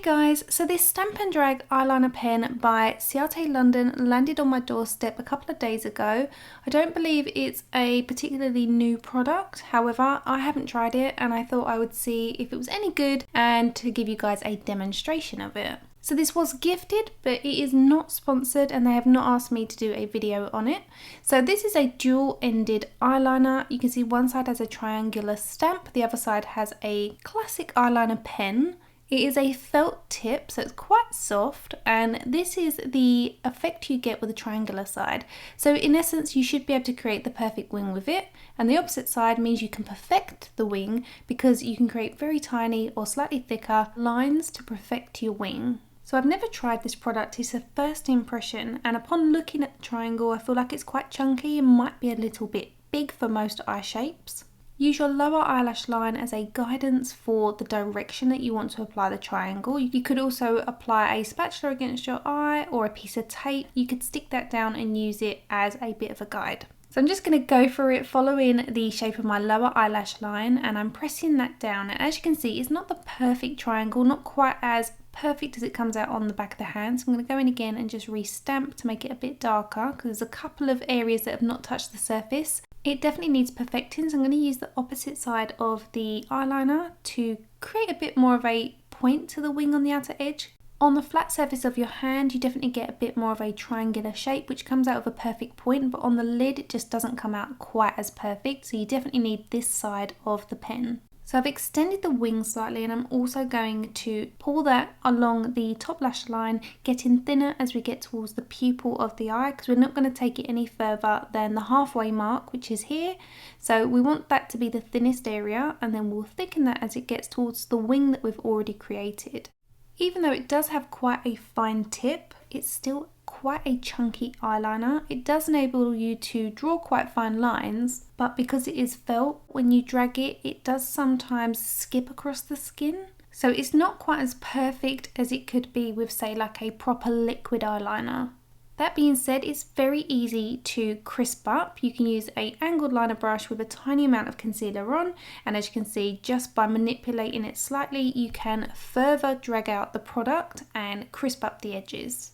Guys, so this Stamp and Drag eyeliner pen by Ciate London landed on my doorstep a couple of days ago. I don't believe it's a particularly new product, however I haven't tried it and I thought I would see if it was any good and to give you guys a demonstration of it. So this was gifted, but it is not sponsored and they have not asked me to do a video on it. So this is a dual-ended eyeliner. You can see one side has a triangular stamp, the other side has a classic eyeliner pen. It is a felt tip, so it's quite soft, and this is the effect you get with the triangular side. So in essence, you should be able to create the perfect wing with it, and the opposite side means you can perfect the wing because you can create very tiny or slightly thicker lines to perfect your wing. So I've never tried this product, it's a first impression, and upon looking at the triangle, I feel like it's quite chunky and might be a little bit big for most eye shapes. Use your lower eyelash line as a guidance for the direction that you want to apply the triangle. You could also apply a spatula against your eye or a piece of tape. You could stick that down and use it as a bit of a guide. So I'm just going to go for it following the shape of my lower eyelash line, and I'm pressing that down. And as you can see, it's not the perfect triangle, not quite as perfect as it comes out on the back of the hand. So I'm going to go in again and just re-stamp to make it a bit darker because there's a couple of areas that have not touched the surface. It definitely needs perfecting, so I'm going to use the opposite side of the eyeliner to create a bit more of a point to the wing on the outer edge. On the flat surface of your hand, you definitely get a bit more of a triangular shape, which comes out of a perfect point, but on the lid, it just doesn't come out quite as perfect, so you definitely need this side of the pen. So I've extended the wing slightly, and I'm also going to pull that along the top lash line, getting thinner as we get towards the pupil of the eye, because we're not going to take it any further than the halfway mark, which is here. So we want that to be the thinnest area, and then we'll thicken that as it gets towards the wing that we've already created. Even though it does have quite a fine tip, it's still quite a chunky eyeliner. It does enable you to draw quite fine lines, but because it is felt, when you drag it, it does sometimes skip across the skin. So it's not quite as perfect as it could be with, say, like a proper liquid eyeliner. That being said, it's very easy to crisp up. You can use an angled liner brush with a tiny amount of concealer on, and as you can see, just by manipulating it slightly, you can further drag out the product and crisp up the edges.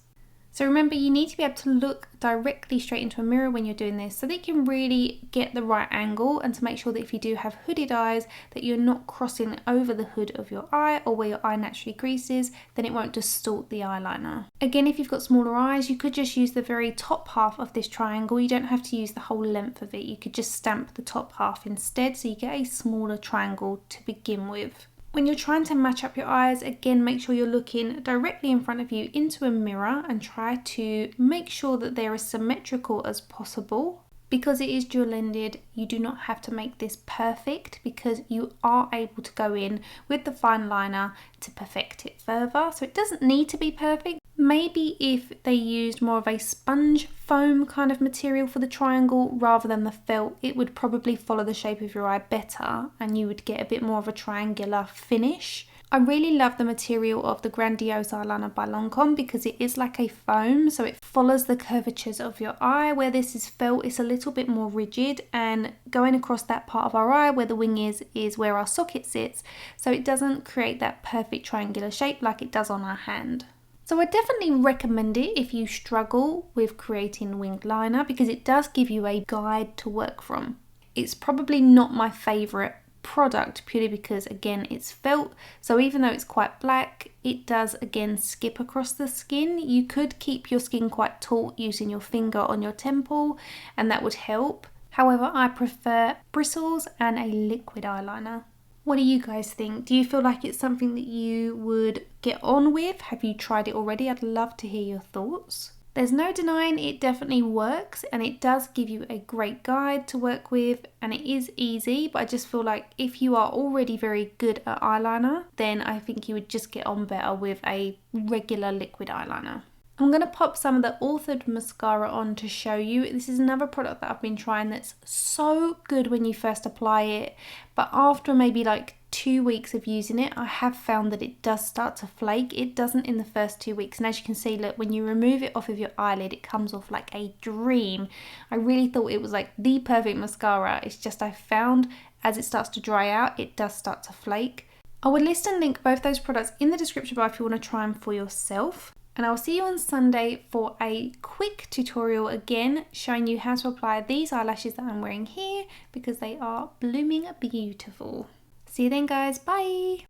So remember, you need to be able to look directly straight into a mirror when you're doing this so that you can really get the right angle, and to make sure that if you do have hooded eyes, that you're not crossing over the hood of your eye or where your eye naturally creases, then it won't distort the eyeliner. Again, if you've got smaller eyes, you could just use the very top half of this triangle. You don't have to use the whole length of it. You could just stamp the top half instead, so you get a smaller triangle to begin with. When you're trying to match up your eyes, again, make sure you're looking directly in front of you into a mirror and try to make sure that they're as symmetrical as possible. Because it is dual-ended, you do not have to make this perfect because you are able to go in with the fine liner to perfect it further. So it doesn't need to be perfect. Maybe if they used more of a sponge foam kind of material for the triangle rather than the felt, it would probably follow the shape of your eye better and you would get a bit more of a triangular finish. I really love the material of the Grandiose eyeliner by Lancome because it is like a foam, so it follows the curvatures of your eye. Where this is felt, it's a little bit more rigid, and going across that part of our eye where the wing is where our socket sits, so it doesn't create that perfect triangular shape like it does on our hand. So I definitely recommend it if you struggle with creating winged liner because it does give you a guide to work from. It's probably not my favourite product purely because, again, it's felt, so even though it's quite black, it does again skip across the skin. You could keep your skin quite taut using your finger on your temple and that would help. However, I prefer bristles and a liquid eyeliner. What do you guys think? Do you feel like it's something that you would get on with? Have you tried it already? I'd love to hear your thoughts. There's no denying it definitely works, and it does give you a great guide to work with, and it is easy, but I just feel like if you are already very good at eyeliner, then I think you would just get on better with a regular liquid eyeliner. I'm going to pop some of the authored mascara on to show you. This is another product that I've been trying that's so good when you first apply it, but after maybe like 2 weeks of using it, I have found that it does start to flake. It doesn't in the first 2 weeks, and as you can see, look, when you remove it off of your eyelid, it comes off like a dream. I really thought it was like the perfect mascara. It's just I found as it starts to dry out, it does start to flake. I will list and link both those products in the description bar if you want to try them for yourself. And I will see you on Sunday for a quick tutorial again, showing you how to apply these eyelashes that I'm wearing here because they are blooming beautiful. See you then guys, bye!